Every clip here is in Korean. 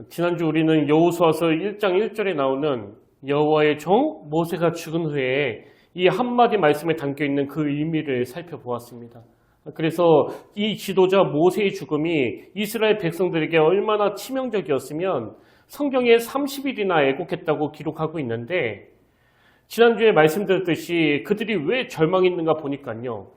지난주 우리는 여호수아서 1장 1절에 나오는 여호와의 종 모세가 죽은 후에 이 한마디 말씀에 담겨있는 그 의미를 살펴보았습니다. 그래서 이 지도자 모세의 죽음이 이스라엘 백성들에게 얼마나 치명적이었으면 성경에 30일이나 애곡했다고 기록하고 있는데, 지난주에 말씀드렸듯이 그들이 왜 절망했는가 보니까요,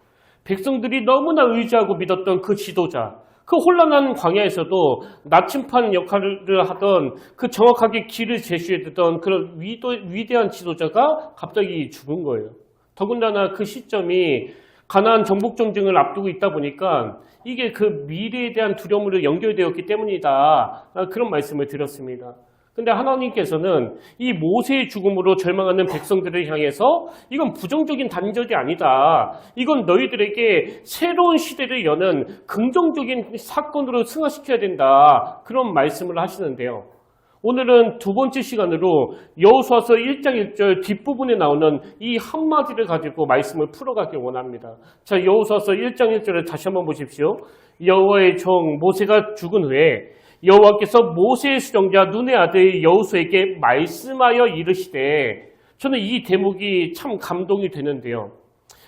백성들이 너무나 의지하고 믿었던 그 지도자, 그 혼란한 광야에서도 나침반 역할을 하던, 그 정확하게 길을 제시해주던 그런 위대한 지도자가 갑자기 죽은 거예요. 더군다나 그 시점이 가나안 정복 전쟁을 앞두고 있다 보니까 이게 그 미래에 대한 두려움으로 연결되었기 때문이다, 그런 말씀을 드렸습니다. 근데 하나님께서는 이 모세의 죽음으로 절망하는 백성들을 향해서 이건 부정적인 단절이 아니다, 이건 너희들에게 새로운 시대를 여는 긍정적인 사건으로 승화시켜야 된다, 그런 말씀을 하시는데요. 오늘은 두 번째 시간으로 여호수아서 1장 1절 뒷부분에 나오는 이 한마디를 가지고 말씀을 풀어가길 원합니다. 자, 여호수아서 1장 1절을 다시 한번 보십시오. 여호와의 종 모세가 죽은 후에 여호와께서 모세의 수종자 눈의 아들 여호수아에게 말씀하여 이르시되, 저는 이 대목이 참 감동이 되는데요.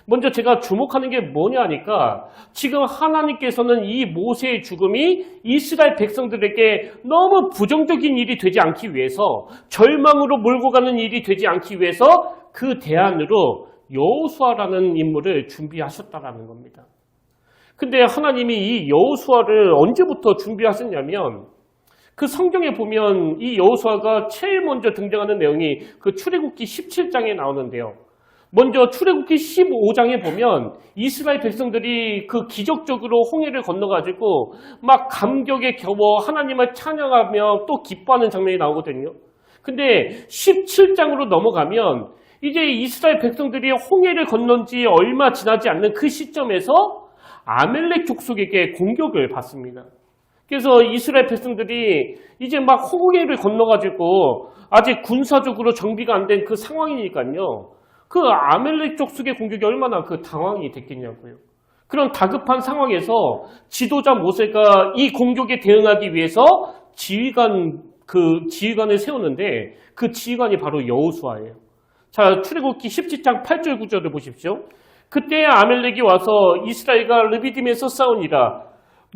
먼저 제가 주목하는 게 뭐냐 하니까, 지금 하나님께서는 이 모세의 죽음이 이스라엘 백성들에게 너무 부정적인 일이 되지 않기 위해서, 절망으로 몰고 가는 일이 되지 않기 위해서 그 대안으로 여호수아라는 인물을 준비하셨다라는 겁니다. 근데 하나님이 이 여호수아를 언제부터 준비하셨냐면, 그 성경에 보면 이 여호수아가 제일 먼저 등장하는 내용이 그 출애굽기 17장에 나오는데요. 먼저 출애굽기 15장에 보면 이스라엘 백성들이 그 기적적으로 홍해를 건너가지고 막 감격에 겨워 하나님을 찬양하며 또 기뻐하는 장면이 나오거든요. 근데 17장으로 넘어가면 이제 이스라엘 백성들이 홍해를 건넌 지 얼마 지나지 않는 그 시점에서 아멜렉 족속에게 공격을 받습니다. 그래서 이스라엘 백성들이 이제 막 홍해를 건너가지고 아직 군사적으로 정비가 안 된 그 상황이니까요, 그 아멜렉 족속의 공격이 얼마나 그 당황이 됐겠냐고요. 그런 다급한 상황에서 지도자 모세가 이 공격에 대응하기 위해서 지휘관을 세우는데, 그 지휘관이 바로 여호수아예요. 자, 출애굽기 17장 8절 9절을 보십시오. 그때 아멜렉이 와서 이스라엘과 르비딤에서 싸우니라.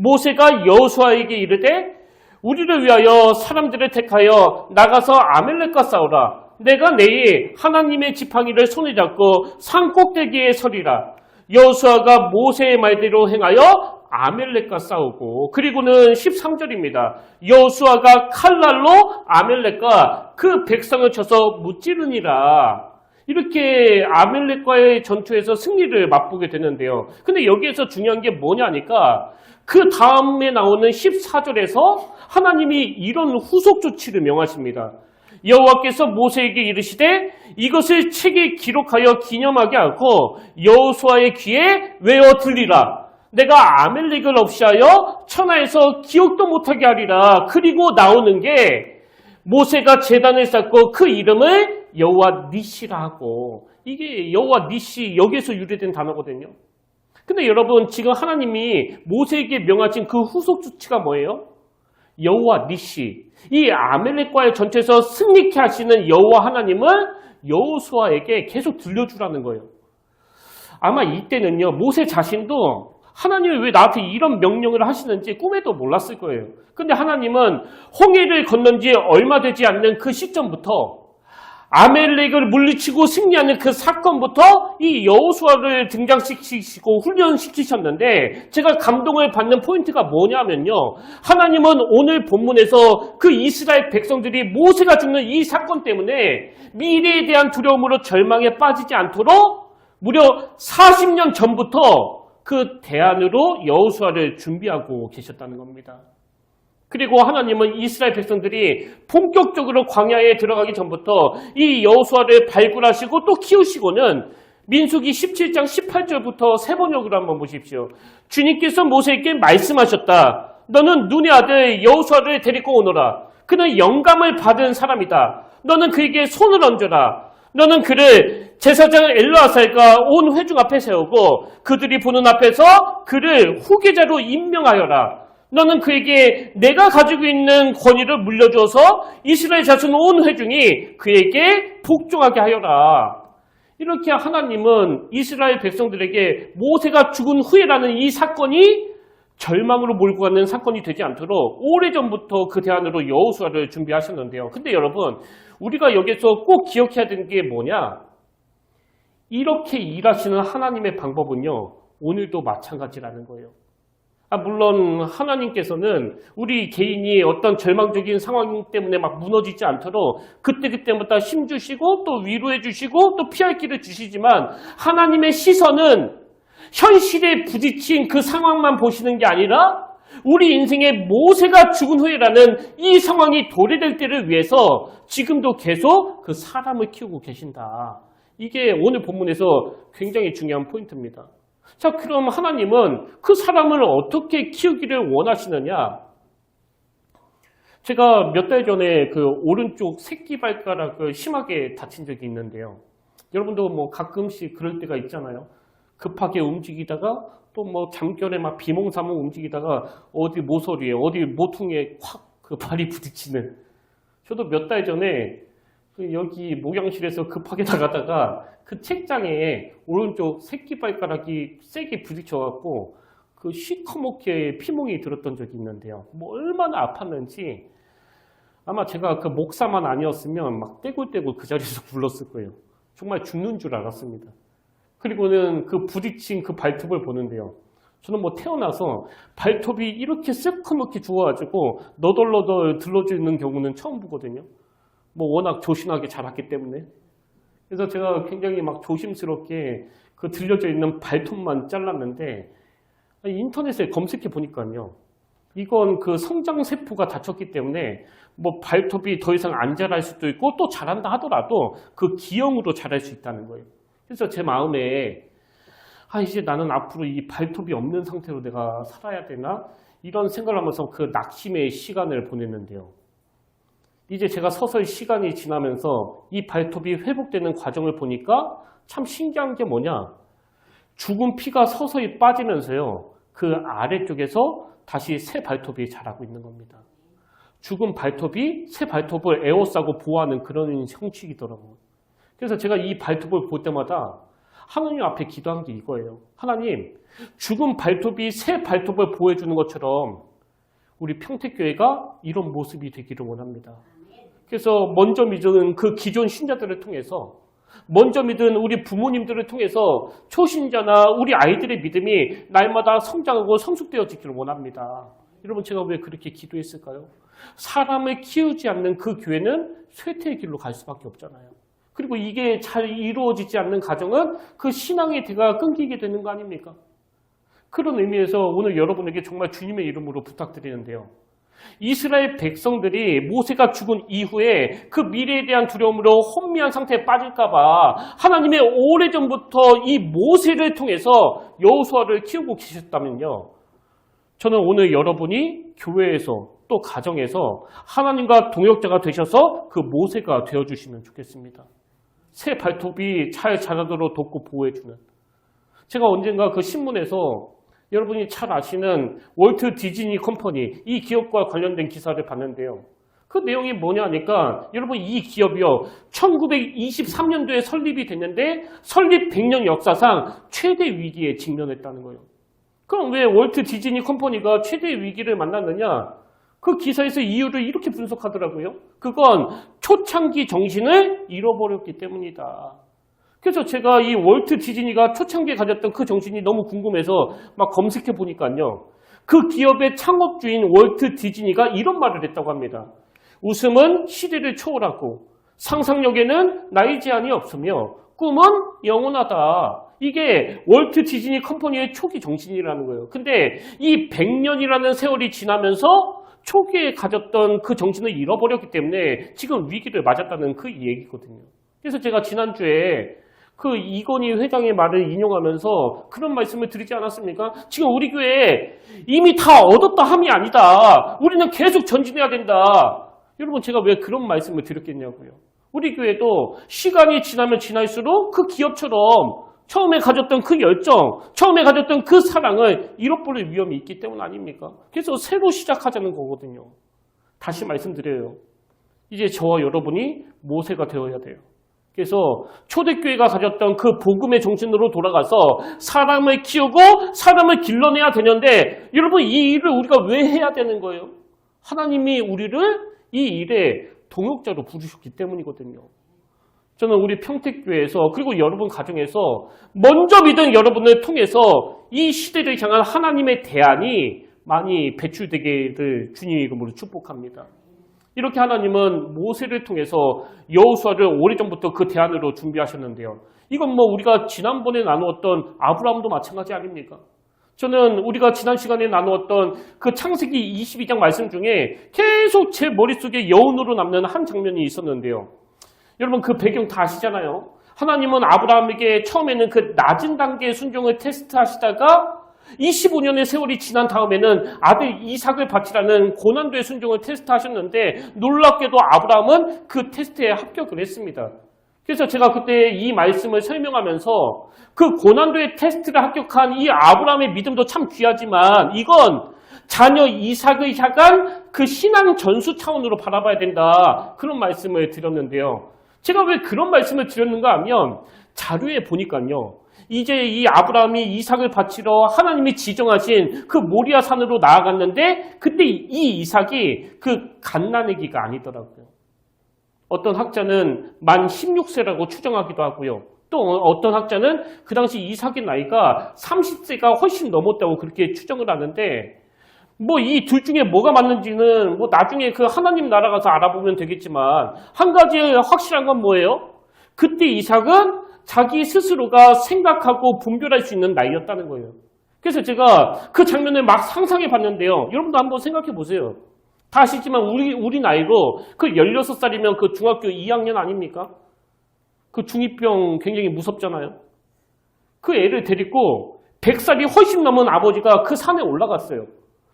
모세가 여호수아에게 이르되, 우리를 위하여 사람들을 택하여 나가서 아멜렉과 싸우라. 내가 내일 하나님의 지팡이를 손에 잡고 산 꼭대기에 서리라. 여호수아가 모세의 말대로 행하여 아멜렉과 싸우고, 그리고는 13절입니다. 여호수아가 칼날로 아멜렉과 그 백성을 쳐서 무찌르니라. 이렇게 아멜렉과의 전투에서 승리를 맛보게 되는데요. 근데 여기에서 중요한 게 뭐냐니까, 그 다음에 나오는 14절에서 하나님이 이런 후속 조치를 명하십니다. 여호와께서 모세에게 이르시되, 이것을 책에 기록하여 기념하게 하고 여호수아의 귀에 외어 들리라. 내가 아멜렉을 없이하여 천하에서 기억도 못하게 하리라. 그리고 나오는 게, 모세가 제단을 쌓고 그 이름을 여호와 니시라 하고, 이게 여호와 니시, 여기에서 유래된 단어거든요. 근데 여러분, 지금 하나님이 모세에게 명하신 그 후속 조치가 뭐예요? 여호와 니시, 이 아멜렉과의 전투에서 승리케 하시는 여호와 하나님을 여호수아에게 계속 들려주라는 거예요. 아마 이때는요, 모세 자신도 하나님이 왜 나한테 이런 명령을 하시는지 꿈에도 몰랐을 거예요. 근데 하나님은 홍해를 건넌 지 얼마 되지 않는 그 시점부터, 아멜렉을 물리치고 승리하는 그 사건부터 이 여호수아를 등장시키시고 훈련시키셨는데, 제가 감동을 받는 포인트가 뭐냐면요, 하나님은 오늘 본문에서 그 이스라엘 백성들이 모세가 죽는 이 사건 때문에 미래에 대한 두려움으로 절망에 빠지지 않도록 무려 40년 전부터 그 대안으로 여호수아를 준비하고 계셨다는 겁니다. 그리고 하나님은 이스라엘 백성들이 본격적으로 광야에 들어가기 전부터 이 여호수아를 발굴하시고 또 키우시고는, 민수기 17장 18절부터 세 번역으로 한번 보십시오. 주님께서 모세에게 말씀하셨다. 너는 눈의 아들 여호수아를 데리고 오너라. 그는 영감을 받은 사람이다. 너는 그에게 손을 얹어라. 너는 그를 제사장 엘르아살과 온 회중 앞에 세우고 그들이 보는 앞에서 그를 후계자로 임명하여라. 너는 그에게 내가 가지고 있는 권위를 물려줘서 이스라엘 자손 온 회중이 그에게 복종하게 하여라. 이렇게 하나님은 이스라엘 백성들에게 모세가 죽은 후에라는 이 사건이 절망으로 몰고 가는 사건이 되지 않도록 오래전부터 그 대안으로 여호수아를 준비하셨는데요. 근데 여러분, 우리가 여기서 꼭 기억해야 되는 게 뭐냐? 이렇게 일하시는 하나님의 방법은요, 오늘도 마찬가지라는 거예요. 물론 하나님께서는 우리 개인이 어떤 절망적인 상황 때문에 막 무너지지 않도록 그때그때마다 힘 주시고 또 위로해 주시고 또 피할 길을 주시지만, 하나님의 시선은 현실에 부딪힌 그 상황만 보시는 게 아니라 우리 인생의 모세가 죽은 후에라는 이 상황이 도래될 때를 위해서 지금도 계속 그 사람을 키우고 계신다. 이게 오늘 본문에서 굉장히 중요한 포인트입니다. 자, 그럼 하나님은 그 사람을 어떻게 키우기를 원하시느냐? 제가 몇 달 전에 그 오른쪽 새끼발가락을 심하게 다친 적이 있는데요. 여러분도 뭐 가끔씩 그럴 때가 있잖아요. 급하게 움직이다가 또 뭐 잠결에 막 비몽사몽 움직이다가 어디 모서리에 어디 모퉁이에 확 그 발이 부딪히는. 저도 몇 달 전에 여기 목양실에서 급하게 나가다가 그 책장에 오른쪽 새끼발가락이 세게 부딪혀갖고 그 시커멓게 피멍이 들었던 적이 있는데요. 뭐 얼마나 아팠는지 아마 제가 그 목사만 아니었으면 막 떼굴떼굴 그 자리에서 굴렀을 거예요. 정말 죽는 줄 알았습니다. 그리고는 그 부딪힌 그 발톱을 보는데요. 저는 뭐 태어나서 발톱이 이렇게 새까맣게 죽어가지고 너덜너덜 들러지는 경우는 처음 보거든요. 뭐 워낙 조신하게 자랐기 때문에. 그래서 제가 굉장히 막 조심스럽게 그 들려져 있는 발톱만 잘랐는데, 인터넷에 검색해 보니까요. 이건 그 성장세포가 다쳤기 때문에 뭐 발톱이 더 이상 안 자랄 수도 있고 또 자란다 하더라도 그 기형으로 자랄 수 있다는 거예요. 그래서 제 마음에 이제 나는 앞으로 이 발톱이 없는 상태로 내가 살아야 되나? 이런 생각을 하면서 그 낙심의 시간을 보냈는데요. 이제 제가 서서히 시간이 지나면서 이 발톱이 회복되는 과정을 보니까 참 신기한 게 뭐냐? 죽은 피가 서서히 빠지면서요. 그 아래쪽에서 다시 새 발톱이 자라고 있는 겁니다. 죽은 발톱이 새 발톱을 에워싸고 보호하는 그런 형식이더라고요. 그래서 제가 이 발톱을 볼 때마다 하나님 앞에 기도한 게 이거예요. 하나님, 죽은 발톱이 새 발톱을 보호해주는 것처럼 우리 평택교회가 이런 모습이 되기를 원합니다. 그래서 먼저 믿은 그 기존 신자들을 통해서, 먼저 믿은 우리 부모님들을 통해서 초신자나 우리 아이들의 믿음이 날마다 성장하고 성숙되어지기를 원합니다. 여러분, 제가 왜 그렇게 기도했을까요? 사람을 키우지 않는 그 교회는 쇠퇴의 길로 갈 수밖에 없잖아요. 그리고 이게 잘 이루어지지 않는 가정은 그 신앙의 대가 끊기게 되는 거 아닙니까? 그런 의미에서 오늘 여러분에게 정말 주님의 이름으로 부탁드리는데요. 이스라엘 백성들이 모세가 죽은 이후에 그 미래에 대한 두려움으로 혼미한 상태에 빠질까 봐 하나님의 오래전부터 이 모세를 통해서 여호수아를 키우고 계셨다면요. 저는 오늘 여러분이 교회에서 또 가정에서 하나님과 동역자가 되셔서 그 모세가 되어주시면 좋겠습니다. 새 발톱이 잘 자라도록 돕고 보호해주는. 제가 언젠가 그 신문에서 여러분이 잘 아시는 월트 디즈니 컴퍼니, 이 기업과 관련된 기사를 봤는데요. 그 내용이 뭐냐 하니까 여러분, 이 기업이요 1923년도에 설립이 됐는데 설립 100년 역사상 최대 위기에 직면했다는 거예요. 그럼 왜 월트 디즈니 컴퍼니가 최대 위기를 만났느냐? 그 기사에서 이유를 이렇게 분석하더라고요. 그건 초창기 정신을 잃어버렸기 때문이다. 그래서 제가 이 월트 디즈니가 초창기에 가졌던 그 정신이 너무 궁금해서 막 검색해 보니까요. 그 기업의 창업주인 월트 디즈니가 이런 말을 했다고 합니다. 웃음은 시대를 초월하고 상상력에는 나이 제한이 없으며 꿈은 영원하다. 이게 월트 디즈니 컴퍼니의 초기 정신이라는 거예요. 근데 이 100년이라는 세월이 지나면서 초기에 가졌던 그 정신을 잃어버렸기 때문에 지금 위기를 맞았다는 그 얘기거든요. 그래서 제가 지난주에 그 이건희 회장의 말을 인용하면서 그런 말씀을 드리지 않았습니까? 지금 우리 교회에 이미 다 얻었다 함이 아니다. 우리는 계속 전진해야 된다. 여러분, 제가 왜 그런 말씀을 드렸겠냐고요. 우리 교회도 시간이 지나면 지날수록 그 기업처럼 처음에 가졌던 그 열정, 처음에 가졌던 그 사랑을 잃어버릴 위험이 있기 때문 아닙니까? 그래서 새로 시작하자는 거거든요. 다시 말씀드려요. 이제 저와 여러분이 모세가 되어야 돼요. 그래서 초대교회가 가졌던 그 복음의 정신으로 돌아가서 사람을 키우고 사람을 길러내야 되는데 여러분 이 일을 우리가 왜 해야 되는 거예요? 하나님이 우리를 이 일에 동역자로 부르셨기 때문이거든요. 저는 우리 평택교회에서 그리고 여러분 가정에서 먼저 믿은 여러분을 통해서 이 시대를 향한 하나님의 대안이 많이 배출되기를 주님의 이름으로 축복합니다. 이렇게 하나님은 모세를 통해서 여호수아를 오래전부터 그 대안으로 준비하셨는데요. 이건 뭐 우리가 지난번에 나누었던 아브라함도 마찬가지 아닙니까? 저는 우리가 지난 시간에 나누었던 그 창세기 22장 말씀 중에 계속 제 머릿속에 여운으로 남는 한 장면이 있었는데요. 여러분 그 배경 다 아시잖아요. 하나님은 아브라함에게 처음에는 그 낮은 단계의 순종을 테스트하시다가 25년의 세월이 지난 다음에는 아들 이삭을 바치라는 고난도의 순종을 테스트하셨는데 놀랍게도 아브라함은 그 테스트에 합격을 했습니다. 그래서 제가 그때 이 말씀을 설명하면서 그 고난도의 테스트를 합격한 이 아브라함의 믿음도 참 귀하지만 이건 자녀 이삭을 향한 그 신앙 전수 차원으로 바라봐야 된다. 그런 말씀을 드렸는데요. 제가 왜 그런 말씀을 드렸는가 하면 자료에 보니까요. 이제 이 아브라함이 이삭을 바치러 하나님이 지정하신 그 모리아 산으로 나아갔는데 그때 이 이삭이 그 갓난아기가 아니더라고요. 어떤 학자는 만 16세라고 추정하기도 하고요. 또 어떤 학자는 그 당시 이삭의 나이가 30세가 훨씬 넘었다고 그렇게 추정을 하는데 뭐 이 둘 중에 뭐가 맞는지는 뭐 나중에 그 하나님 나라 가서 알아보면 되겠지만 한 가지 확실한 건 뭐예요? 그때 이삭은 자기 스스로가 생각하고 분별할 수 있는 나이였다는 거예요. 그래서 제가 그 장면을 막 상상해 봤는데요. 여러분도 한번 생각해 보세요. 다 아시지만 우리 나이로 그 16살이면 그 중학교 2학년 아닙니까? 그 중2병 굉장히 무섭잖아요. 그 애를 데리고 100살이 훨씬 넘은 아버지가 그 산에 올라갔어요.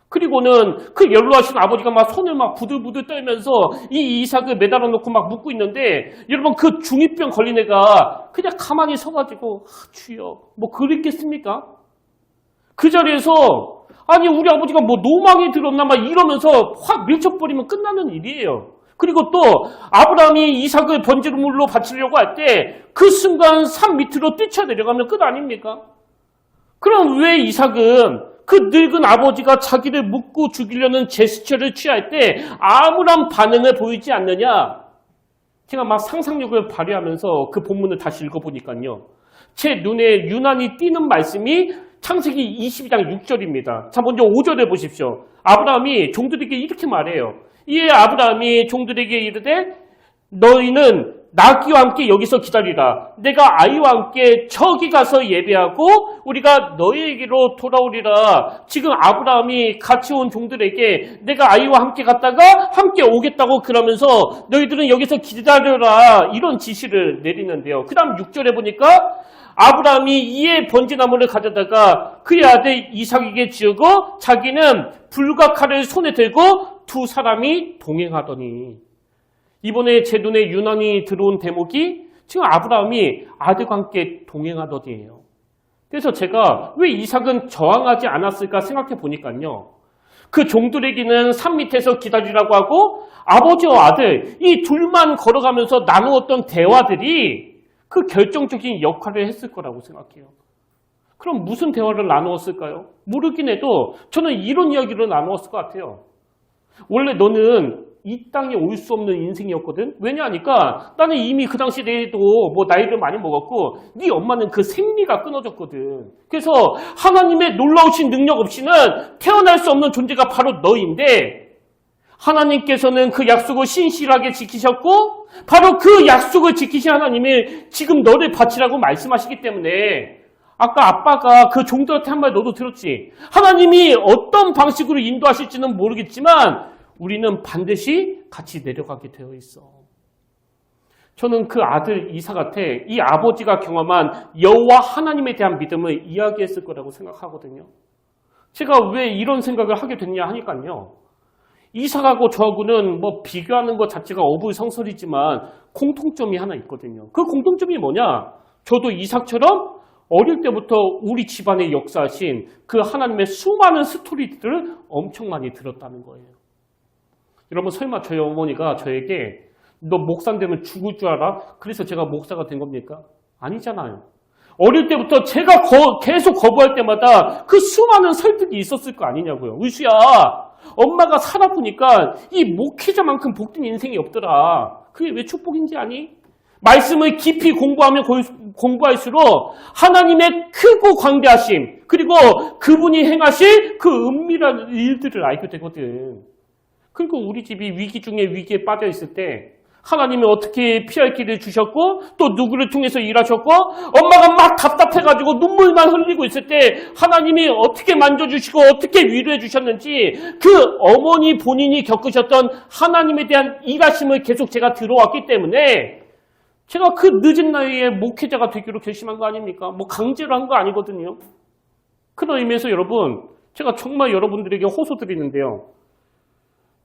그리고는 그 연로하신 아버지가 막 손을 막 부들부들 떨면서 이 이삭을 매달아 놓고 막 묻고 있는데 여러분 그 중2병 걸린 애가 그냥 가만히 서가지고 주여 뭐 그랬겠습니까? 그 자리에서 아니 우리 아버지가 뭐 노망이 들었나 막 이러면서 확 밀쳐버리면 끝나는 일이에요. 그리고 또 아브라함이 이삭을 번제물로 바치려고 할 때 그 순간 산 밑으로 뛰쳐내려가면 끝 아닙니까? 그럼 왜 이삭은 그 늙은 아버지가 자기를 묻고 죽이려는 제스처를 취할 때 아무런 반응을 보이지 않느냐? 제가 막 상상력을 발휘하면서 그 본문을 다시 읽어보니까요. 제 눈에 유난히 띄는 말씀이 창세기 22장 6절입니다. 자, 먼저 5절에 보십시오. 아브라함이 종들에게 이렇게 말해요. 이에 아브라함이 종들에게 이르되 너희는 나귀와 함께 여기서 기다리라. 내가 아이와 함께 저기 가서 예배하고 우리가 너희에게로 돌아오리라. 지금 아브라함이 같이 온 종들에게 내가 아이와 함께 갔다가 함께 오겠다고 그러면서 너희들은 여기서 기다려라. 이런 지시를 내리는데요. 그 다음 6절에 보니까 아브라함이 이에 번제나무를 가져다가 그의 아들 이삭에게 지우고 자기는 불과 칼을 손에 들고 두 사람이 동행하더니 이번에 제 눈에 유난히 들어온 대목이 지금 아브라함이 아들과 함께 동행하더니예요. 그래서 제가 왜 이삭은 저항하지 않았을까 생각해 보니까요. 그 종들에게는 산 밑에서 기다리라고 하고 아버지와 아들 이 둘만 걸어가면서 나누었던 대화들이 그 결정적인 역할을 했을 거라고 생각해요. 그럼 무슨 대화를 나누었을까요? 모르긴 해도 저는 이런 이야기를 나누었을 것 같아요. 원래 너는 이 땅에 올 수 없는 인생이었거든. 왜냐하니까 나는 이미 그 당시에도 뭐 나이를 많이 먹었고 네 엄마는 그 생리가 끊어졌거든. 그래서 하나님의 놀라우신 능력 없이는 태어날 수 없는 존재가 바로 너인데 하나님께서는 그 약속을 신실하게 지키셨고 바로 그 약속을 지키신 하나님이 지금 너를 바치라고 말씀하시기 때문에 아까 아빠가 그 종들한테 한 말 너도 들었지. 하나님이 어떤 방식으로 인도하실지는 모르겠지만 우리는 반드시 같이 내려가게 되어 있어. 저는 그 아들 이삭한테 이 아버지가 경험한 여호와 하나님에 대한 믿음을 이야기했을 거라고 생각하거든요. 제가 왜 이런 생각을 하게 됐냐 하니까요. 이삭하고 저하고는 뭐 비교하는 것 자체가 어불성설이지만 공통점이 하나 있거든요. 그 공통점이 뭐냐? 저도 이삭처럼 어릴 때부터 우리 집안에 역사하신 그 하나님의 수많은 스토리들을 엄청 많이 들었다는 거예요. 여러분 설마 저희 어머니가 저에게 너 목사 되면 죽을 줄 알아? 그래서 제가 목사가 된 겁니까? 아니잖아요. 어릴 때부터 제가 계속 거부할 때마다 그 수많은 설득이 있었을 거 아니냐고요. 의수야, 엄마가 살아보니까 이 목회자만큼 복된 인생이 없더라. 그게 왜 축복인지 아니? 말씀을 깊이 공부할수록 하나님의 크고 광대하심, 그리고 그분이 행하실 그 은밀한 일들을 알게 되거든. 그리고 우리 집이 위기 중에 위기에 빠져 있을 때 하나님이 어떻게 피할 길을 주셨고 또 누구를 통해서 일하셨고 엄마가 막 답답해가지고 눈물만 흘리고 있을 때 하나님이 어떻게 만져주시고 어떻게 위로해 주셨는지 그 어머니 본인이 겪으셨던 하나님에 대한 일하심을 계속 제가 들어왔기 때문에 제가 그 늦은 나이에 목회자가 되기로 결심한 거 아닙니까? 뭐 강제로 한 거 아니거든요. 그런 의미에서 여러분, 제가 정말 여러분들에게 호소드리는데요.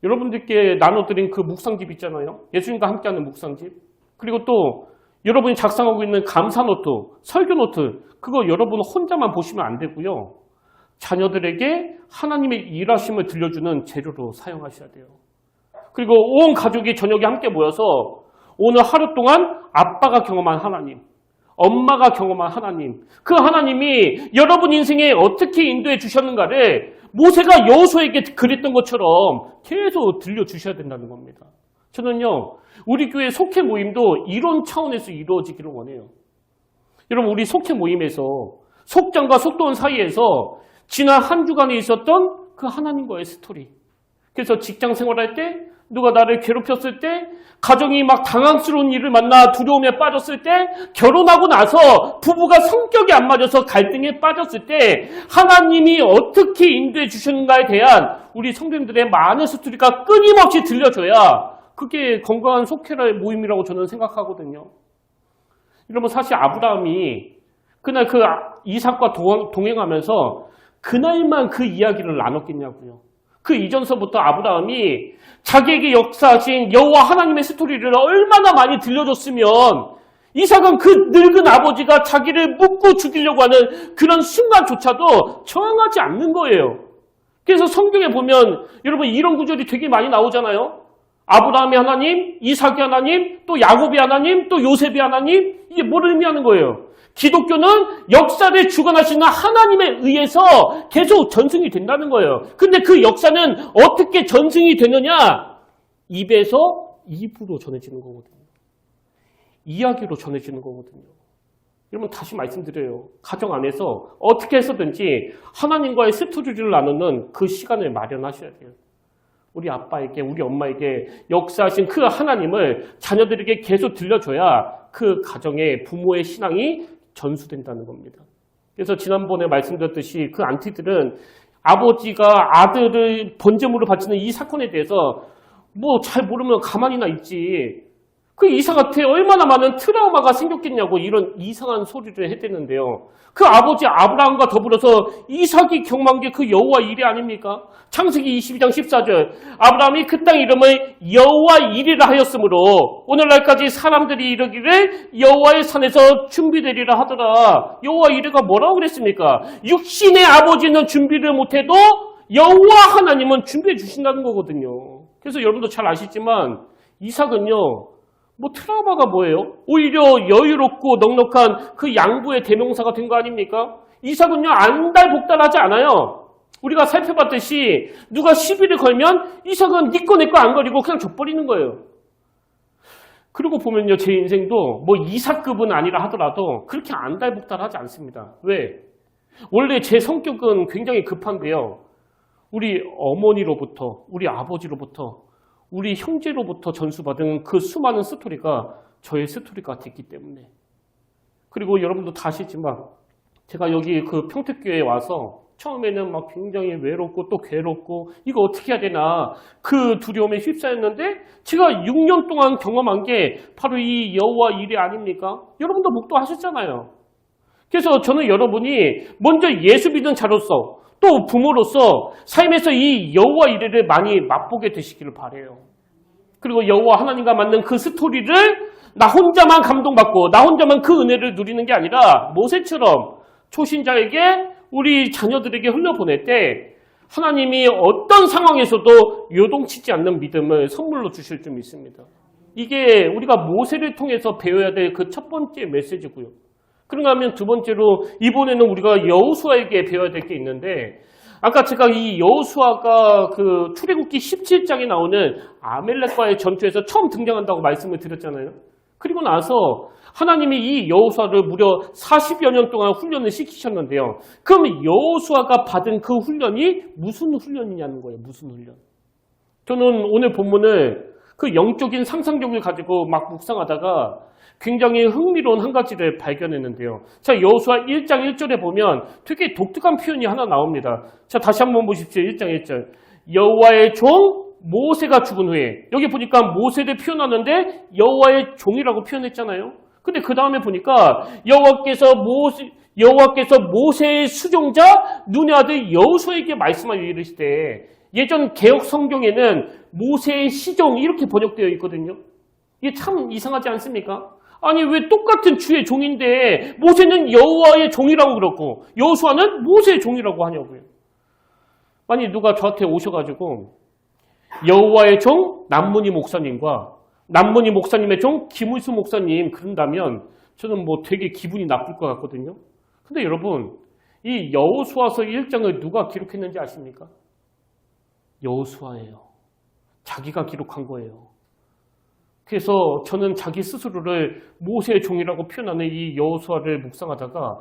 여러분들께 나눠드린 그 묵상집 있잖아요. 예수님과 함께하는 묵상집. 그리고 또 여러분이 작성하고 있는 감사 노트, 설교 노트, 그거 여러분 혼자만 보시면 안 되고요. 자녀들에게 하나님의 일하심을 들려주는 재료로 사용하셔야 돼요. 그리고 온 가족이 저녁에 함께 모여서 오늘 하루 동안 아빠가 경험한 하나님, 엄마가 경험한 하나님, 그 하나님이 여러분 인생에 어떻게 인도해 주셨는가를 모세가 여호수아에게 그랬던 것처럼 계속 들려주셔야 된다는 겁니다. 저는요, 우리 교회 속회 모임도 이런 차원에서 이루어지기를 원해요. 여러분, 우리 속회 모임에서 속장과 속도원 사이에서 지난 한 주간에 있었던 그 하나님과의 스토리. 그래서 직장 생활할 때, 누가 나를 괴롭혔을 때, 가정이 막 당황스러운 일을 만나 두려움에 빠졌을 때, 결혼하고 나서 부부가 성격이 안 맞아서 갈등에 빠졌을 때 하나님이 어떻게 인도해 주셨는가에 대한 우리 성도님들의 많은 스토리가 끊임없이 들려줘야 그게 건강한 속회의 모임이라고 저는 생각하거든요. 여러분, 사실 아브라함이 그날 그 이삭과 동행하면서 그날만 그 이야기를 나눴겠냐고요. 그 이전서부터 아브라함이 자기에게 역사하신 여호와 하나님의 스토리를 얼마나 많이 들려줬으면 이삭은 그 늙은 아버지가 자기를 묻고 죽이려고 하는 그런 순간조차도 저항하지 않는 거예요. 그래서 성경에 보면 여러분 이런 구절이 되게 많이 나오잖아요. 아브라함의 하나님, 이삭의 하나님, 또 야곱의 하나님, 또 요셉의 하나님. 이게 뭘 의미하는 거예요? 기독교는 역사를 주관하시는 하나님에 의해서 계속 전승이 된다는 거예요. 근데 그 역사는 어떻게 전승이 되느냐? 입에서 입으로 전해지는 거거든요. 이야기로 전해지는 거거든요. 여러분 다시 말씀드려요. 가정 안에서 어떻게 해서든지 하나님과의 스토리를 나누는 그 시간을 마련하셔야 돼요. 우리 아빠에게, 우리 엄마에게 역사하신 그 하나님을 자녀들에게 계속 들려줘야 그 가정의 부모의 신앙이 전수된다는 겁니다. 그래서 지난번에 말씀드렸듯이 그 안티들은 아버지가 아들을 번제물로 바치는 이 사건에 대해서 뭐 잘 모르면 가만히나 있지. 그 이삭한테 얼마나 많은 트라우마가 생겼겠냐고 이런 이상한 소리를 해댔는데요. 그 아버지 아브라함과 더불어서 이삭이 경험한 게 그 여호와 이레 아닙니까? 창세기 22장 14절 아브라함이 그 땅 이름을 여호와 이레라 하였으므로 오늘날까지 사람들이 이르기를 여호와의 산에서 준비되리라 하더라. 여호와 이레가 뭐라고 그랬습니까? 육신의 아버지는 준비를 못해도 여호와 하나님은 준비해 주신다는 거거든요. 그래서 여러분도 잘 아시지만 이삭은요. 뭐 트라우마가 뭐예요? 오히려 여유롭고 넉넉한 그 양부의 대명사가 된 거 아닙니까? 이삭은요 안달복달하지 않아요. 우리가 살펴봤듯이 누가 시비를 걸면 이삭은 니 거 내 거 안 거리고 그냥 져버리는 거예요. 그리고 보면요 제 인생도 뭐 이삭급은 아니라 하더라도 그렇게 안달복달하지 않습니다. 왜? 원래 제 성격은 굉장히 급한데요. 우리 어머니로부터 우리 아버지로부터 우리 형제로부터 전수받은 그 수많은 스토리가 저의 스토리가 됐기 때문에. 그리고 여러분도 다 아시지만 제가 여기 그 평택교회에 와서 처음에는 막 굉장히 외롭고 또 괴롭고 이거 어떻게 해야 되나 그 두려움에 휩싸였는데 제가 6년 동안 경험한 게 바로 이 여호와 이레 아닙니까? 여러분도 목도하셨잖아요. 그래서 저는 여러분이 먼저 예수 믿는 자로서 또 부모로서 삶에서 이 여호와 이레를 많이 맛보게 되시기를 바라요. 그리고 여호와 하나님과 맞는 그 스토리를 나 혼자만 감동받고 나 혼자만 그 은혜를 누리는 게 아니라 모세처럼 초신자에게 우리 자녀들에게 흘려보낼 때 하나님이 어떤 상황에서도 요동치지 않는 믿음을 선물로 주실 줄 믿습니다. 이게 우리가 모세를 통해서 배워야 될 그 첫 번째 메시지고요. 그런가 하면 두 번째로 이번에는 우리가 여호수아에게 배워야 될 게 있는데 아까 제가 이 여호수아가 그 출애굽기 17장에 나오는 아멜렉과의 전투에서 처음 등장한다고 말씀을 드렸잖아요. 그리고 나서 하나님이 이 여호수아를 무려 40여 년 동안 훈련을 시키셨는데요. 그럼 여호수아가 받은 그 훈련이 무슨 훈련이냐는 거예요. 무슨 훈련? 저는 오늘 본문을 그 영적인 상상력을 가지고 막 묵상하다가 굉장히 흥미로운 한 가지를 발견했는데요. 자, 여호수아 1장 1절에 보면 되게 독특한 표현이 하나 나옵니다. 자, 다시 한번 보십시오. 1장 1절. 여호와의 종 모세가 죽은 후에, 여기 보니까 모세를 표현하는데 여호와의 종이라고 표현했잖아요. 근데 그 다음에 보니까 여호와께서 모세의 수종자 눈의 아들 여호수아에게 말씀하여 이르시되, 예전 개역 성경에는 모세의 시종 이렇게 번역되어 있거든요. 이게 참 이상하지 않습니까? 아니 왜 똑같은 주의 종인데 모세는 여호와의 종이라고 그렇고 여호수아는 모세의 종이라고 하냐고요. 아니 누가 저한테 오셔가지고 여호와의 종 남문희 목사님과 남문희 목사님의 종 김의수 목사님 그런다면 저는 뭐 되게 기분이 나쁠 것 같거든요. 근데 여러분 이 여호수아서 1장을 누가 기록했는지 아십니까? 여호수아예요. 자기가 기록한 거예요. 그래서 저는 자기 스스로를 모세의 종이라고 표현하는 이 여호수아를 묵상하다가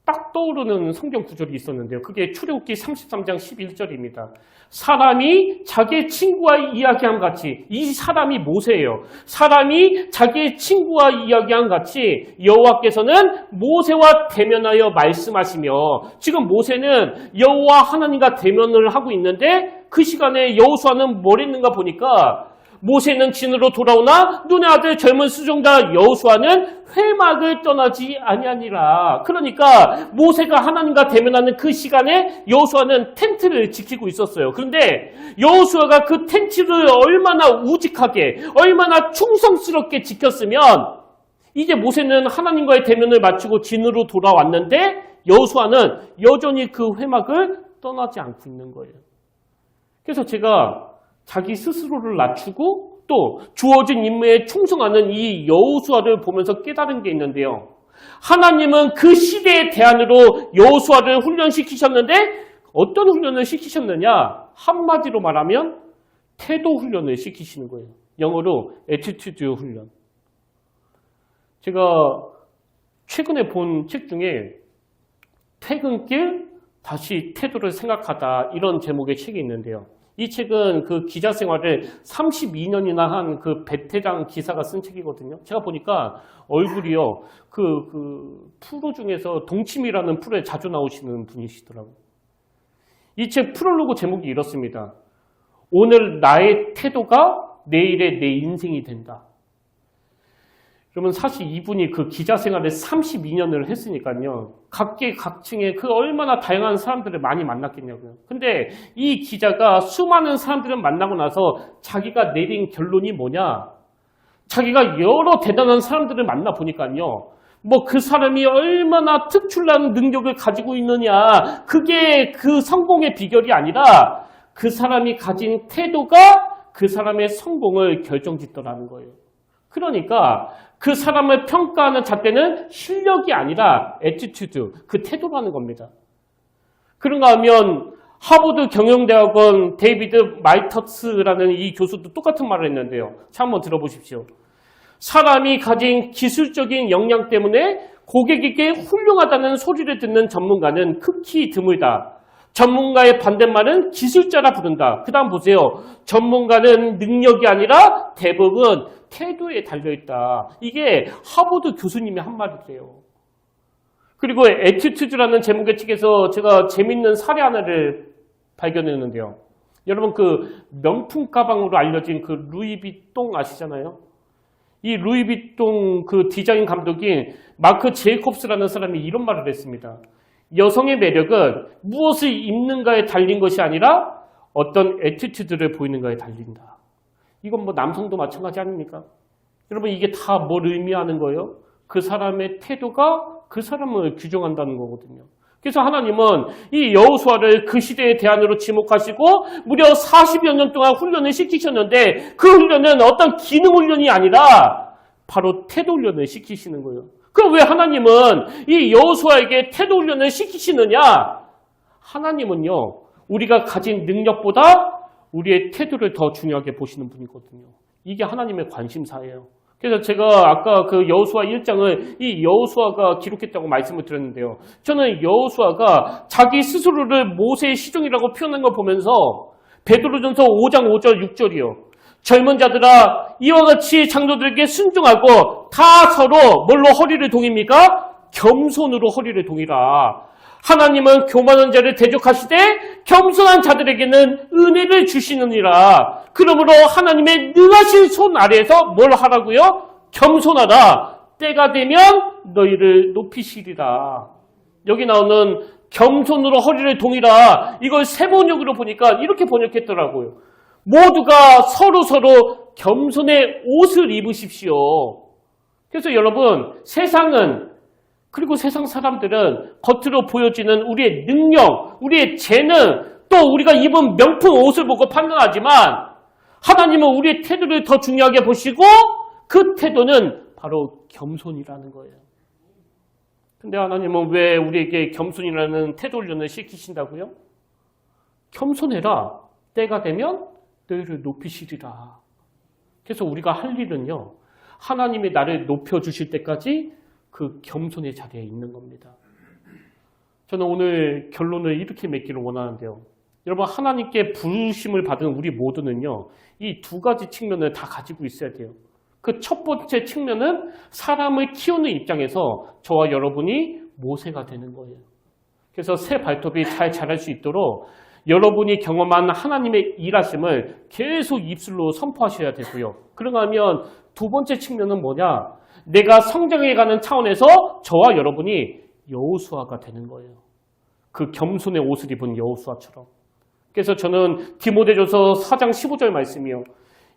딱 떠오르는 성경 구절이 있었는데요. 그게 출애굽기 33장 11절입니다. 사람이 자기의 친구와 이야기한 같이, 이 사람이 모세예요. 사람이 자기의 친구와 이야기한 같이 여호와께서는 모세와 대면하여 말씀하시며, 지금 모세는 여호와 하나님과 대면을 하고 있는데 그 시간에 여호수아는 뭘 했는가 보니까 모세는 진으로 돌아오나 눈의 아들 젊은 수종자 여호수아는 회막을 떠나지 아니하니라. 그러니까 모세가 하나님과 대면하는 그 시간에 여호수아는 텐트를 지키고 있었어요. 그런데 여호수아가 그 텐트를 얼마나 우직하게, 얼마나 충성스럽게 지켰으면 이제 모세는 하나님과의 대면을 마치고 진으로 돌아왔는데 여호수아는 여전히 그 회막을 떠나지 않고 있는 거예요. 그래서 제가 자기 스스로를 낮추고 또 주어진 임무에 충성하는 이 여호수아를 보면서 깨달은 게 있는데요. 하나님은 그 시대의 대안으로 여호수아를 훈련시키셨는데 어떤 훈련을 시키셨느냐? 한마디로 말하면 태도 훈련을 시키시는 거예요. 영어로 attitude 훈련. 제가 최근에 본 책 중에 퇴근길 다시 태도를 생각하다 이런 제목의 책이 있는데요. 이 책은 그 기자 생활을 32년이나 한 그 베테랑 기사가 쓴 책이거든요. 제가 보니까 얼굴이요, 그 프로 중에서 동치미라는 프로에 자주 나오시는 분이시더라고요. 이 책 프롤로그 제목이 이렇습니다. 오늘 나의 태도가 내일의 내 인생이 된다. 그러면 사실 이분이 그 기자 생활을 32년을 했으니까요. 각계각층의 그 얼마나 다양한 사람들을 많이 만났겠냐고요. 근데 이 기자가 수많은 사람들을 만나고 나서 자기가 내린 결론이 뭐냐? 자기가 여러 대단한 사람들을 만나보니까요. 뭐 그 사람이 얼마나 특출난 능력을 가지고 있느냐. 그게 그 성공의 비결이 아니라 그 사람이 가진 태도가 그 사람의 성공을 결정짓더라는 거예요. 그러니까 그 사람을 평가하는 잣대는 실력이 아니라 attitude, 그 태도라는 겁니다. 그런가 하면 하버드 경영대학원 데이비드 말터스라는 이 교수도 똑같은 말을 했는데요. 자, 한번 들어보십시오. 사람이 가진 기술적인 역량 때문에 고객에게 훌륭하다는 소리를 듣는 전문가는 극히 드물다. 전문가의 반대말은 기술자라 부른다. 그 다음 보세요. 전문가는 능력이 아니라 대부분 태도에 달려있다. 이게 하버드 교수님이 한 말이래요. 그리고 에튜튜드라는 제목의 책에서 제가 재밌는 사례 하나를 발견했는데요. 여러분 그 명품 가방으로 알려진 그 루이비통 아시잖아요? 이 루이비통 그 디자인 감독인 마크 제이콥스라는 사람이 이런 말을 했습니다. 여성의 매력은 무엇을 입는가에 달린 것이 아니라 어떤 애티튜드를 보이는가에 달린다. 이건 뭐 남성도 마찬가지 아닙니까? 여러분 이게 다 뭘 의미하는 거예요? 그 사람의 태도가 그 사람을 규정한다는 거거든요. 그래서 하나님은 이 여호수아를 그 시대의 대안으로 지목하시고 무려 40여 년 동안 훈련을 시키셨는데 그 훈련은 어떤 기능 훈련이 아니라 바로 태도 훈련을 시키시는 거예요. 그럼 왜 하나님은 이 여호수아에게 태도 훈련을 시키시느냐? 하나님은요, 우리가 가진 능력보다 우리의 태도를 더 중요하게 보시는 분이거든요. 이게 하나님의 관심사예요. 그래서 제가 아까 그 여호수아 1장을 이 여호수아가 기록했다고 말씀을 드렸는데요. 저는 여호수아가 자기 스스로를 모세의 시종이라고 표현한 걸 보면서 베드로전서 5장 5절 6절이요. 젊은 자들아 이와 같이 장로들에게 순종하고 다 서로 뭘로 허리를 동입니까? 겸손으로 허리를 동이라. 하나님은 교만한 자를 대적하시되 겸손한 자들에게는 은혜를 주시느니라. 그러므로 하나님의 능하신 손 아래에서 뭘 하라고요? 겸손하라. 때가 되면 너희를 높이시리라. 여기 나오는 겸손으로 허리를 동이라. 이걸 세번역으로 보니까 이렇게 번역했더라고요. 모두가 서로 겸손의 옷을 입으십시오. 그래서 여러분, 세상은 그리고 세상 사람들은 겉으로 보여지는 우리의 능력, 우리의 재능, 또 우리가 입은 명품 옷을 보고 판단하지만 하나님은 우리의 태도를 더 중요하게 보시고 그 태도는 바로 겸손이라는 거예요. 근데 하나님은 왜 우리에게 겸손이라는 태도 훈련을 시키신다고요? 겸손해라. 때가 되면 너희를 높이시리라. 그래서 우리가 할 일은요, 하나님이 나를 높여주실 때까지 그 겸손의 자리에 있는 겁니다. 저는 오늘 결론을 이렇게 맺기를 원하는데요. 여러분, 하나님께 부르심을 받은 우리 모두는요, 이 두 가지 측면을 다 가지고 있어야 돼요. 그 첫 번째 측면은 사람을 키우는 입장에서 저와 여러분이 모세가 되는 거예요. 그래서 새 발톱이 잘 자랄 수 있도록 여러분이 경험한 하나님의 일하심을 계속 입술로 선포하셔야 되고요. 그런가 하면 두 번째 측면은 뭐냐? 내가 성장해가는 차원에서 저와 여러분이 여호수아가 되는 거예요. 그 겸손의 옷을 입은 여호수아처럼. 그래서 저는 디모데전서 4장 15절 말씀이요.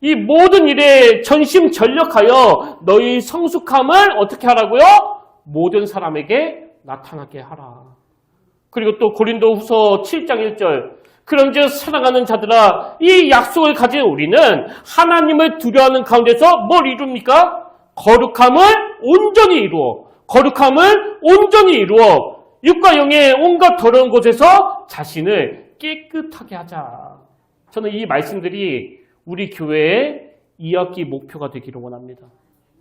이 모든 일에 전심전력하여 너희 성숙함을 어떻게 하라고요? 모든 사람에게 나타나게 하라. 그리고 또 고린도후서 7장 1절. 그런즉 사랑하는 자들아, 이 약속을 가진 우리는 하나님을 두려워하는 가운데서 뭘 이룹니까? 거룩함을 온전히 이루어 육과 영의 온갖 더러운 곳에서 자신을 깨끗하게 하자. 저는 이 말씀들이 우리 교회의 2학기 목표가 되기를 원합니다.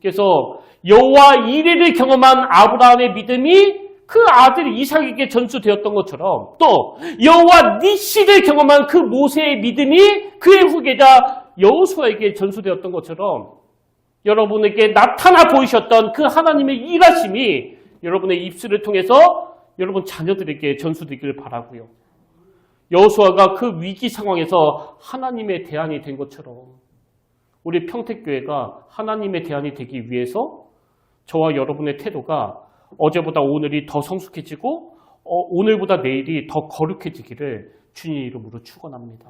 그래서 여호와 이레를 경험한 아브라함의 믿음이 그 아들 이삭에게 전수되었던 것처럼, 또 여호와 니시를 경험한 그 모세의 믿음이 그의 후계자 여호수아에게 전수되었던 것처럼 여러분에게 나타나 보이셨던 그 하나님의 일하심이 여러분의 입술을 통해서 여러분 자녀들에게 전수되기를 바라고요. 여호수아가 그 위기 상황에서 하나님의 대안이 된 것처럼 우리 평택교회가 하나님의 대안이 되기 위해서 저와 여러분의 태도가 어제보다 오늘이 더 성숙해지고 오늘보다 내일이 더 거룩해지기를 주님의 이름으로 축원합니다.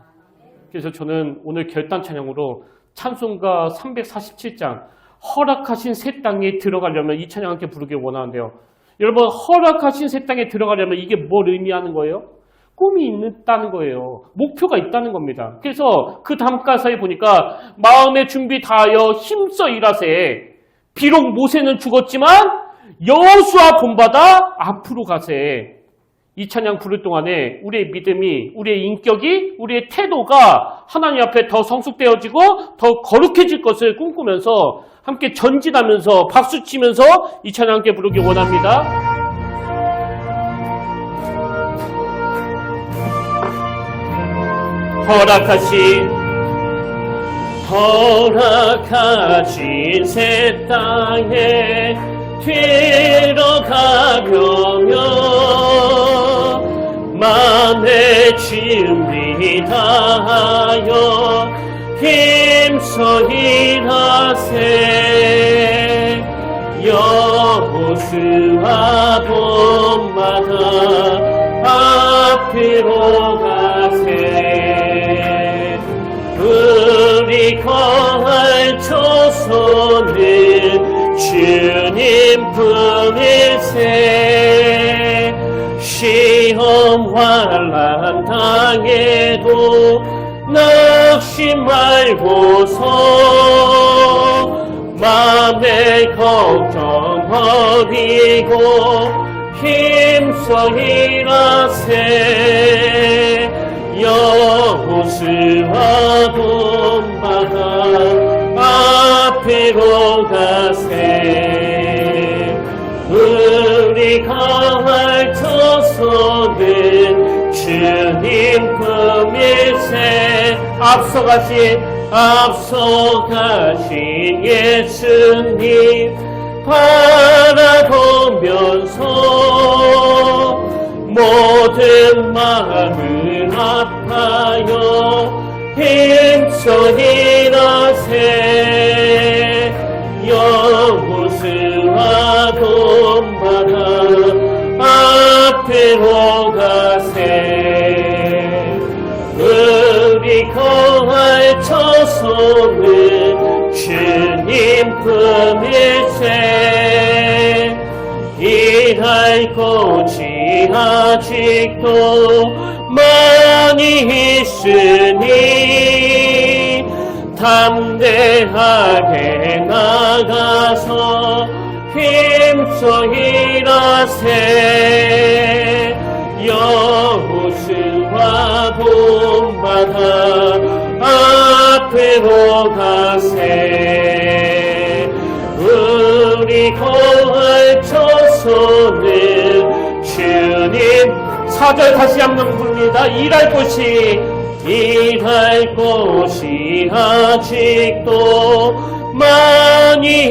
그래서 저는 오늘 결단 찬양으로 찬송가 347장 허락하신 새 땅에 들어가려면 이 찬양 함께 부르길 원하는데요. 여러분, 허락하신 새 땅에 들어가려면 이게 뭘 의미하는 거예요? 꿈이 있다는 거예요. 목표가 있다는 겁니다. 그래서 그 다음 가사에 보니까 마음의 준비 다하여 힘써 일하세. 비록 모세는 죽었지만 여호수아 본받아 앞으로 가세. 이 찬양 부를 동안에 우리의 믿음이, 우리의 인격이, 우리의 태도가 하나님 앞에 더 성숙되어지고 더 거룩해질 것을 꿈꾸면서 함께 전진하면서 박수치면서 이 찬양 함께 부르기 원합니다. 허락하신 새 땅에 들어가려면 마음의 준비 다하여 힘써 일하세. 여호수아 본받아 앞으로 가세. 우리 거할 조선은 주님 품일세. 당해도 낙심 말고서 맘의 걱정 버리고 힘써 일하세. 여호수아 본받아 앞으로 가세. 우리가 핥혀서는 주님 품일세. 앞서가신 예수님 바라보면서 모든 마음을 아파요 힘써 일하세. 여호수아 본받아 앞으로 가세. 우리 거할 처소는 주님 품일세. 일할 곳이 아직도 많이 있으니 담대하게 나가서 힘써 일하세. 여호수아 본받아 앞으로 가세. 우리 거할 처소는 주님 4절 다시 한번 부릅니다. 일할 곳이 아직도 많이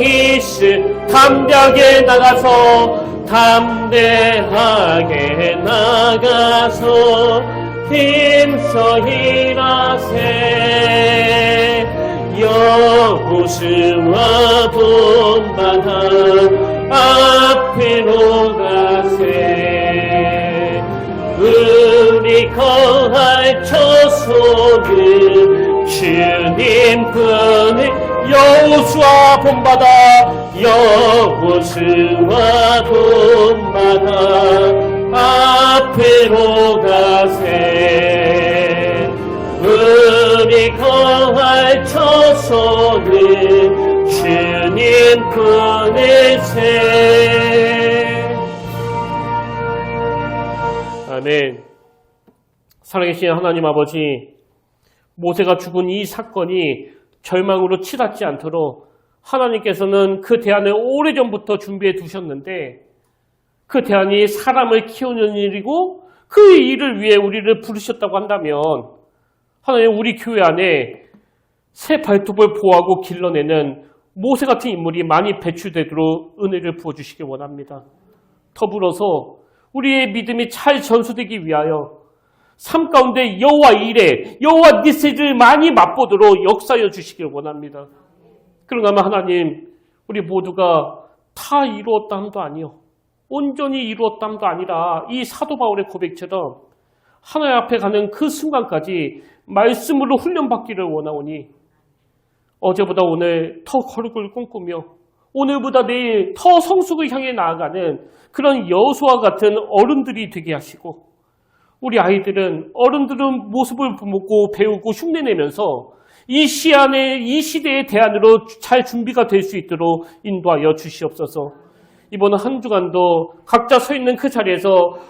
담대하게 나가서 힘써 일하세. 여호수아 본받아 앞으로 가세. 우리 거할 처소는 주님 품에. 여호수아 본받아 앞으로 가세. 우리 거할 처소는 주님 품일세. 아멘. 살아계신 하나님 아버지, 모세가 죽은 이 사건이 절망으로 치닫지 않도록 하나님께서는 그 대안을 오래전부터 준비해 두셨는데, 그 대안이 사람을 키우는 일이고 그 일을 위해 우리를 부르셨다고 한다면, 하나님 우리 교회 안에 새 발톱을 보호하고 길러내는 모세 같은 인물이 많이 배출되도록 은혜를 부어주시기 원합니다. 더불어서 우리의 믿음이 잘 전수되기 위하여 삶 가운데 여호와 일에, 여호와 니스를 많이 맛보도록 역사하여 주시길 원합니다. 그러나 하나님, 우리 모두가 다 이루었다 함도 아니요, 온전히 이루었다 함도 아니라 이 사도 바울의 고백처럼 하나님 앞에 가는 그 순간까지 말씀으로 훈련받기를 원하오니, 어제보다 오늘 더 거룩을 꿈꾸며 오늘보다 내일 더 성숙을 향해 나아가는 그런 여호수아 같은 어른들이 되게 하시고, 우리 아이들은 어른들은 모습을 보고 배우고 흉내내면서 이 시대의 대안으로 잘 준비가 될 수 있도록 인도하여 주시옵소서. 이번 한 주간도 각자 서 있는 그 자리에서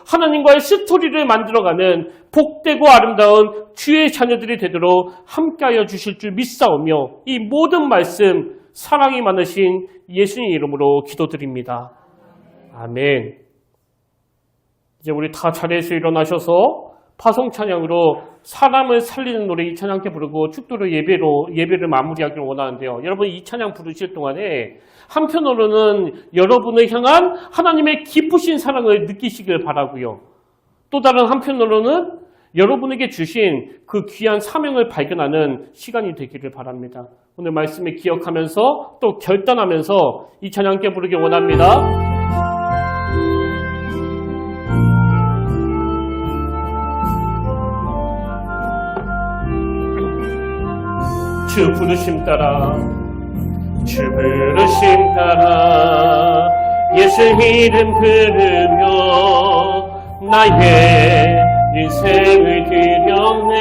하나님과의 스토리를 만들어가는 복되고 아름다운 주의 자녀들이 되도록 함께하여 주실 줄 믿사오며, 이 모든 말씀 사랑이 많으신 예수님 이름으로 기도드립니다. 아멘. 이제 우리 다 자리에서 일어나셔서 파송 찬양으로 사람을 살리는 노래 이 찬양 함께 부르고 축도로 예배를 마무리하기를 원하는데요. 여러분 이 찬양 부르실 동안에 한편으로는 여러분을 향한 하나님의 기쁘신 사랑을 느끼시길 바라고요. 또 다른 한편으로는 여러분에게 주신 그 귀한 사명을 발견하는 시간이 되기를 바랍니다. 오늘 말씀을 기억하면서 또 결단하면서 이 찬양 함께 부르기 원합니다. 주 부르심 따라 예수 이름 부르며 나의 인생을 드렸네.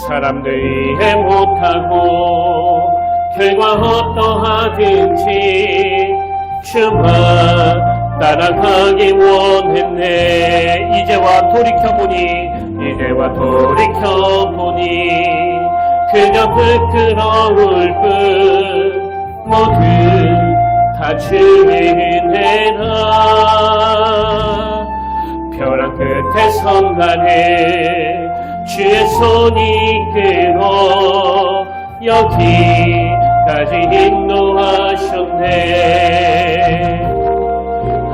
사람들 이해 못하고 결과 어떠하든지 주만 따라가기 원했네. 이제와 돌이켜보니 그저 부끄러울 뿐 모두 다 주의 은혜라. 벼랑 끝에 선간에 주의 손이 이끌어 여기까지 인도하셨네.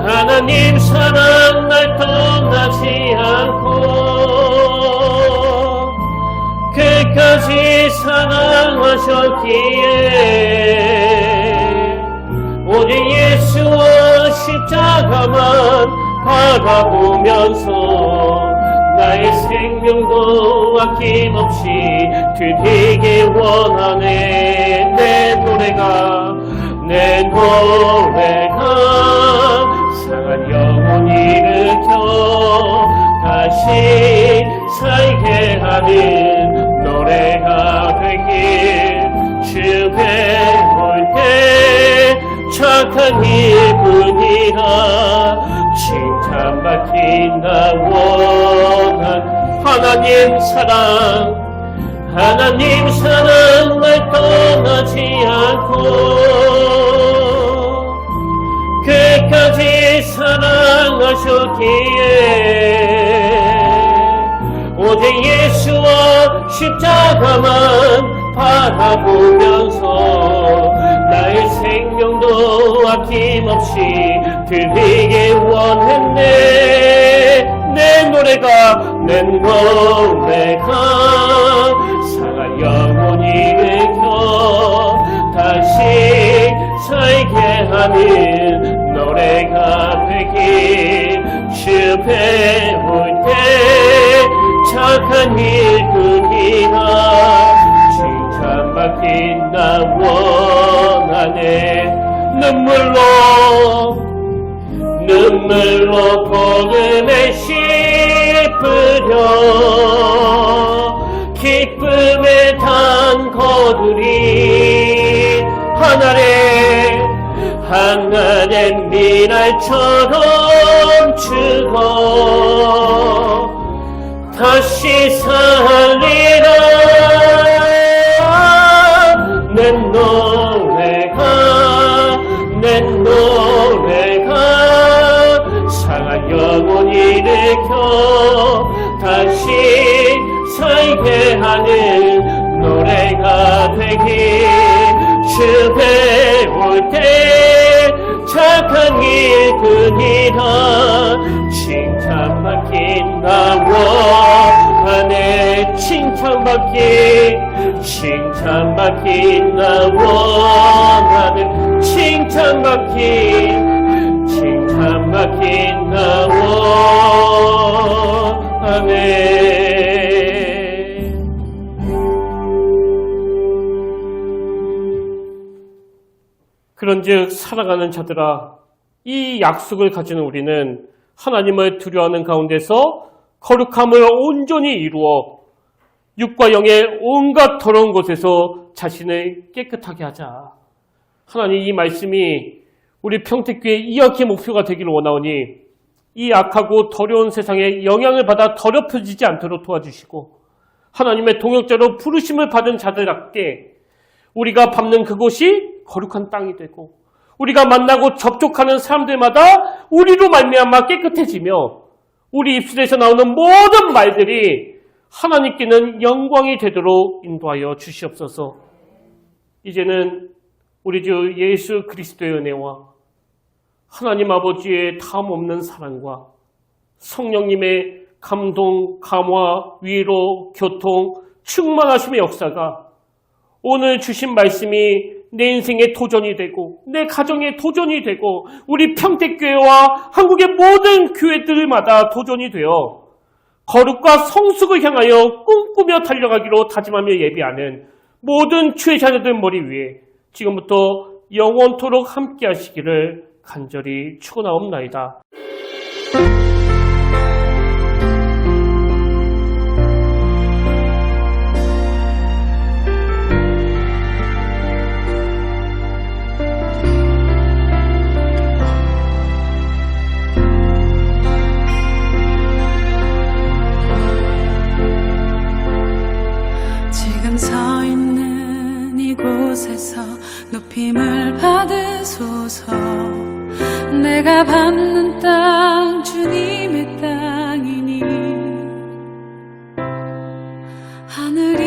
하나님 사랑 날 떠나지 않고 끝까지 사랑하셨기에 오직 예수와 십자가만 바라보면서 나의 생명도 아낌없이 드리기 원하네. 내 노래가 상한 영혼 일으켜 다시 살게 하는 노래가 되길. 주 배울 때 착한 일뿐이라 칭찬받기 나 원한 하나님 사랑 날 떠나지 않고 끝까지 사랑하셨기에 오직 예수와 십자가만 바라보면서 나의 생명도 아낌없이 드리기 원했네. 내 노래가 상한 영혼 일으켜 다시 살게 하는 노래가 되길. 주 배울 때 착한 일뿐이라 칭찬받기 나 원하네. 눈물로 복음을 씹으려 기쁨의 단거들이 하늘의 미랄처럼 죽어 다시 살리라. 내 노래가 상한 영혼 일으켜 다시 살게 하는 노래가 되길. 주 배울 때 착한 일뿐이라 칭찬받기 나 원하네. 칭찬받기 나 원하네. 칭찬받기 나 원하네. 그런즉 사랑하는 자들아, 이 약속을 가진 우리는 하나님을 두려워하는 가운데서 거룩함을 온전히 이루어 육과 영의 온갖 더러운 곳에서 자신을 깨끗하게 하자. 하나님, 이 말씀이 우리 평택교회 이악의 목표가 되기를 원하오니 이 악하고 더러운 세상에 영향을 받아 더럽혀지지 않도록 도와주시고 하나님의 동역자로 부르심을 받은 자들에게 우리가 밟는 그곳이 거룩한 땅이 되고 우리가 만나고 접촉하는 사람들마다 우리로 말미암아 깨끗해지며 우리 입술에서 나오는 모든 말들이 하나님께는 영광이 되도록 인도하여 주시옵소서. 이제는 우리 주 예수 그리스도의 은혜와 하나님 아버지의 다음없는 사랑과 성령님의 감동, 감화, 위로, 교통, 충만하심의 역사가 오늘 주신 말씀이 내 인생의 도전이 되고 내 가정의 도전이 되고 우리 평택교회와 한국의 모든 교회들마다 도전이 되어 거룩과 성숙을 향하여 꿈꾸며 달려가기로 다짐하며 예비하는 모든 주의 자녀들 머리 위에 지금부터 영원토록 함께 하시기를 간절히 축원하옵나이다. 지금 서 있는 이곳에서 높임을 받으소서. 내가 밟는 땅 주님의 땅이니 하늘이